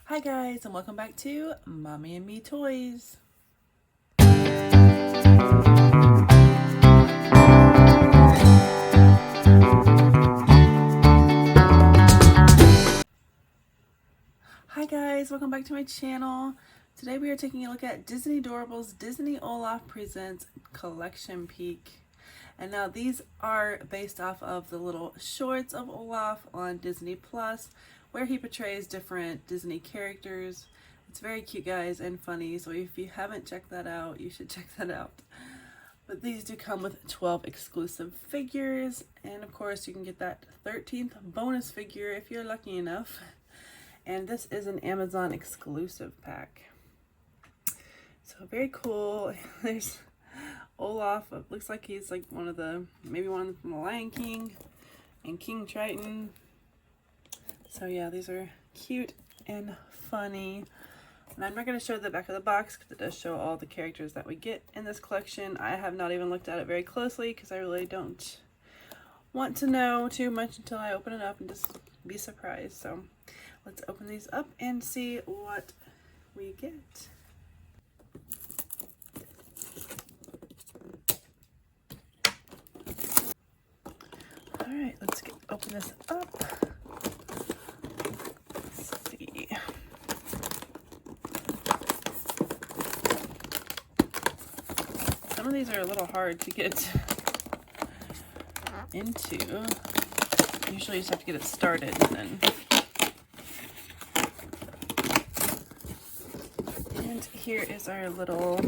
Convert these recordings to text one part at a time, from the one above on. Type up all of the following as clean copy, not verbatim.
Hi guys, and welcome back to Mommy and Me Toys. Hi guys, welcome back to my channel. Today we are taking a look at Disney Doorables Disney Olaf Presents Collection Peek. And now these are based off of the little shorts of Olaf on Disney Plus, where he portrays different Disney characters. It's very cute, guys, and funny, so if you haven't checked that out, you should check that out. But these do come with 12 exclusive figures, and of course you can get that 13th bonus figure if you're lucky enough. And this is an Amazon exclusive pack. So very cool. There's Olaf. It looks like he's like maybe one from the Lion King and King Triton. So yeah, these are cute and funny. And I'm not going to show the back of the box because it does show all the characters that we get in this collection. I have not even looked at it very closely because I really don't want to know too much until I open it up and just be surprised. So let's open these up and see what we get. All right, let's open this up. Let's see. Some of these are a little hard to get into. Usually you just have to get it started and then. And here is our little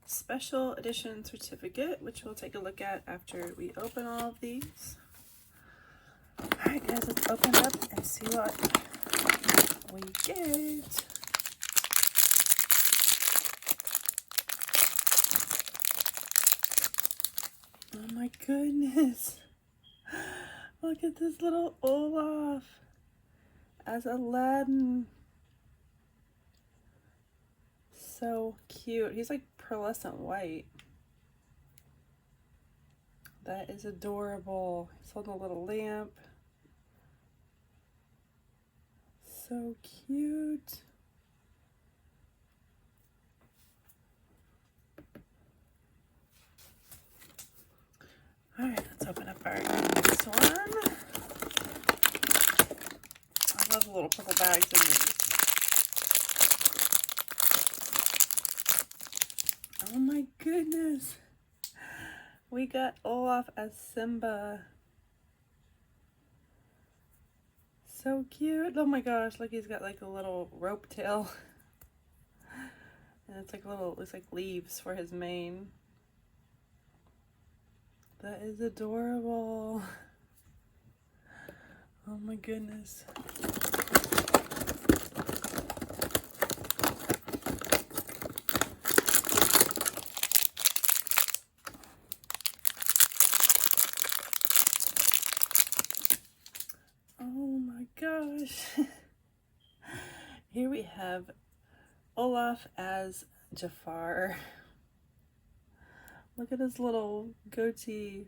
special edition certificate, which we'll take a look at after we open all of these. Alright guys, let's open it up and see what we get. Oh my goodness. Look at this little Olaf as Aladdin. So cute. He's like pearlescent white. That is adorable. He's holding a little lamp. So cute. All right, let's open up our next one. I love the little purple bags in these. Oh my goodness. We got Olaf as Simba. So cute. Oh my gosh, look, he's got like a little rope tail. And it's like looks like leaves for his mane. That is adorable. Oh my goodness. Oh my gosh. Here we have Olaf as Jafar. Look at his little goatee,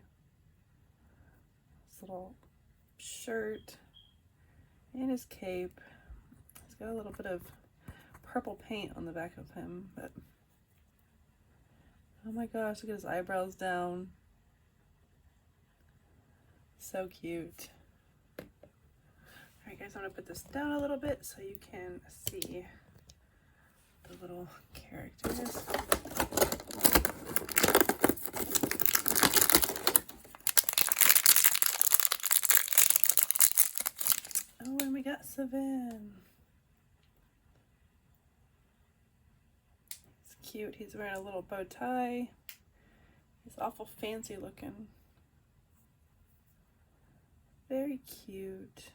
his little shirt, and his cape. He's got a little bit of purple paint on the back of him, but oh my gosh, look at his eyebrows down. So cute. Alright guys, I'm going to put this down a little bit so you can see the little characters. Oh, and we got Savin. He's cute. He's wearing a little bow tie. He's awful fancy looking. Very cute.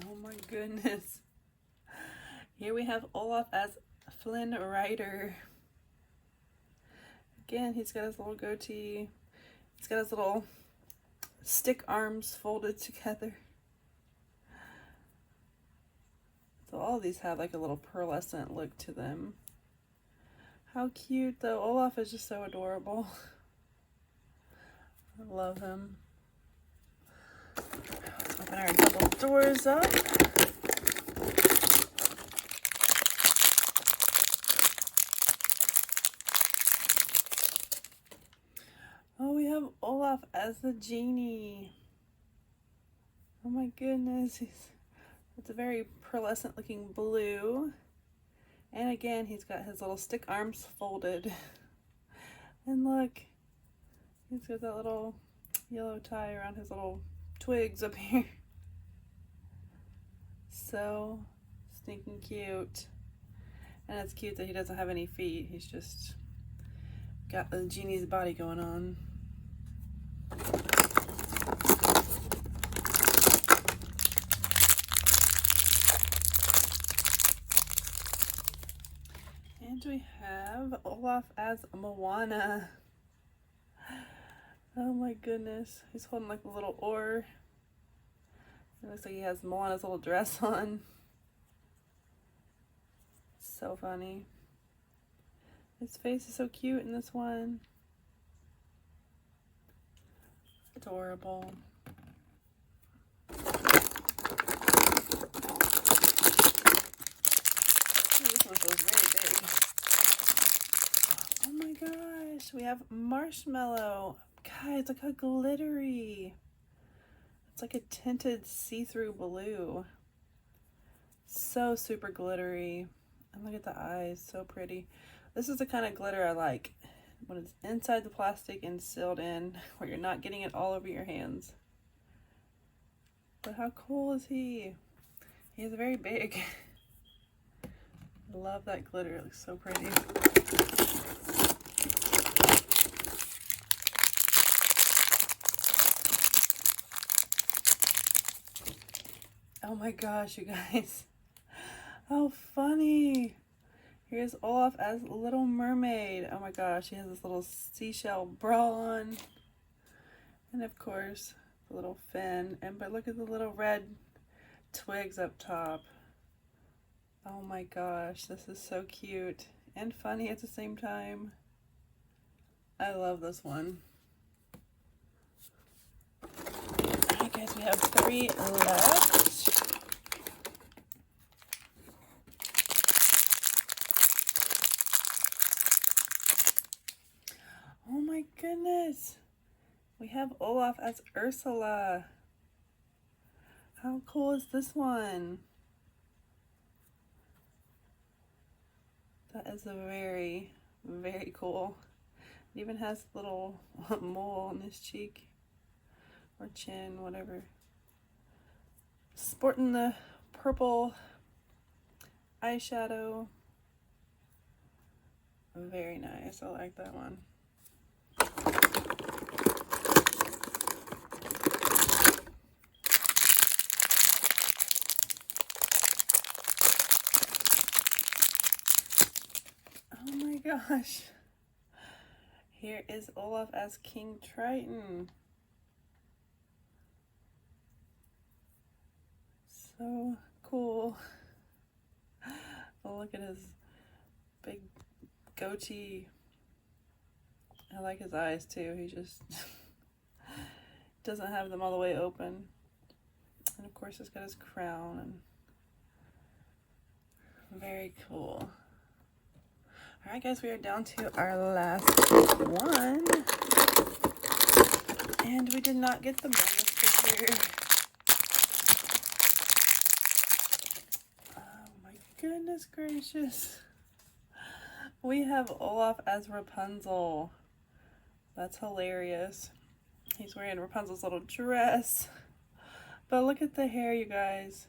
Oh my goodness. Here we have Olaf as Flynn Rider. Again, he's got his little goatee. He's got his little stick arms folded together. So all of these have like a little pearlescent look to them. How cute though. Olaf is just so adorable. I love him. Open our double doors up. Oh, we have Olaf as the genie. Oh my goodness. It's a very pearlescent looking blue. And again, he's got his little stick arms folded. And look, he's got that little yellow tie around his little twigs up here. So stinking cute. And it's cute that he doesn't have any feet. He's just got the genie's body going on. And we have Olaf as Moana. Oh my goodness. He's holding like a little oar. It looks like he has Moana's little dress on. So funny. His face is so cute in this one. Adorable. This one feels very big. Oh my gosh, we have Marshmallow. Guys, look how glittery. It's like a tinted see-through blue. So super glittery. And look at the eyes, so pretty. This is the kind of glitter I like, when it's inside the plastic and sealed in, where you're not getting it all over your hands. But how cool is he? He is very big. I love that glitter, it looks so pretty. Oh my gosh, you guys. How funny. Here's Olaf as Little Mermaid. Oh my gosh, he has this little seashell bra on. And of course, the little fin. But look at the little red twigs up top. Oh my gosh, this is so cute and funny at the same time. I love this one. Alright guys, we have 3 left. Oh my goodness. We have Olaf as Ursula. How cool is this one? That is very, very cool. It even has a little mole on his cheek or chin, whatever. Sporting the purple eyeshadow. Very nice. I like that one. Oh my gosh. Here is Olaf as King Triton. So cool. Oh, look at his big goatee. I like his eyes too. He just doesn't have them all the way open. And of course, he's got his crown. And very cool. All right, guys, we are down to our last one. And we did not get the bonus figure. Oh my goodness gracious. We have Olaf as Rapunzel. That's hilarious. He's wearing Rapunzel's little dress. But look at the hair, you guys.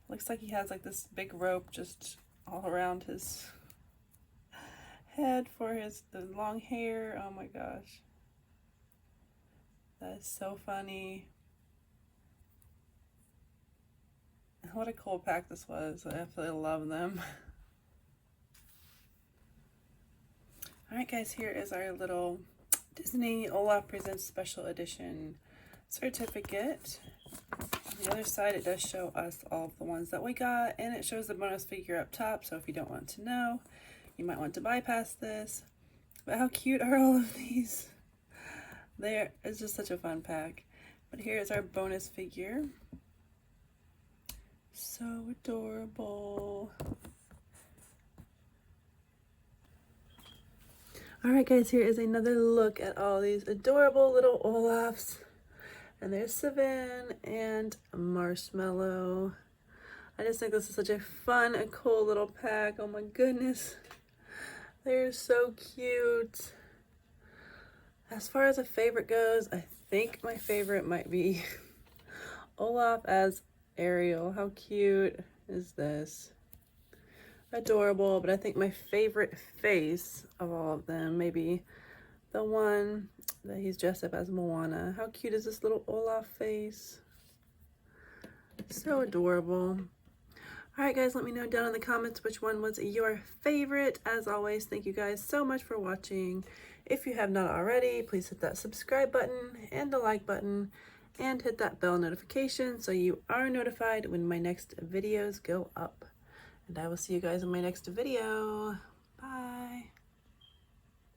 Looks like he has like this big rope just all around his head for the long hair. Oh my gosh. That is so funny. What a cool pack this was. I absolutely love them. Alright guys, here is our little Disney Olaf Presents Special Edition certificate. the other side, it does show us all of the ones that we got, and it shows the bonus figure up top, so if you don't want to know, you might want to bypass this. But how cute are all of these? It's just such a fun pack. But here is our bonus figure. So adorable. Alright guys, here is another look at all these adorable little Olafs. And there's Savin and Marshmallow. I just think this is such a fun and cool little pack. Oh my goodness. They're so cute. As far as a favorite goes, I think my favorite might be Olaf as Ariel. How cute is this? Adorable, but I think my favorite face of all of them may be the one that he's dressed up as Moana. How cute is this little Olaf face? So adorable. Alright guys, let me know down in the comments which one was your favorite. As always, thank you guys so much for watching. If you have not already, please hit that subscribe button and the like button and hit that bell notification so you are notified when my next videos go up. And I will see you guys in my next video. Bye.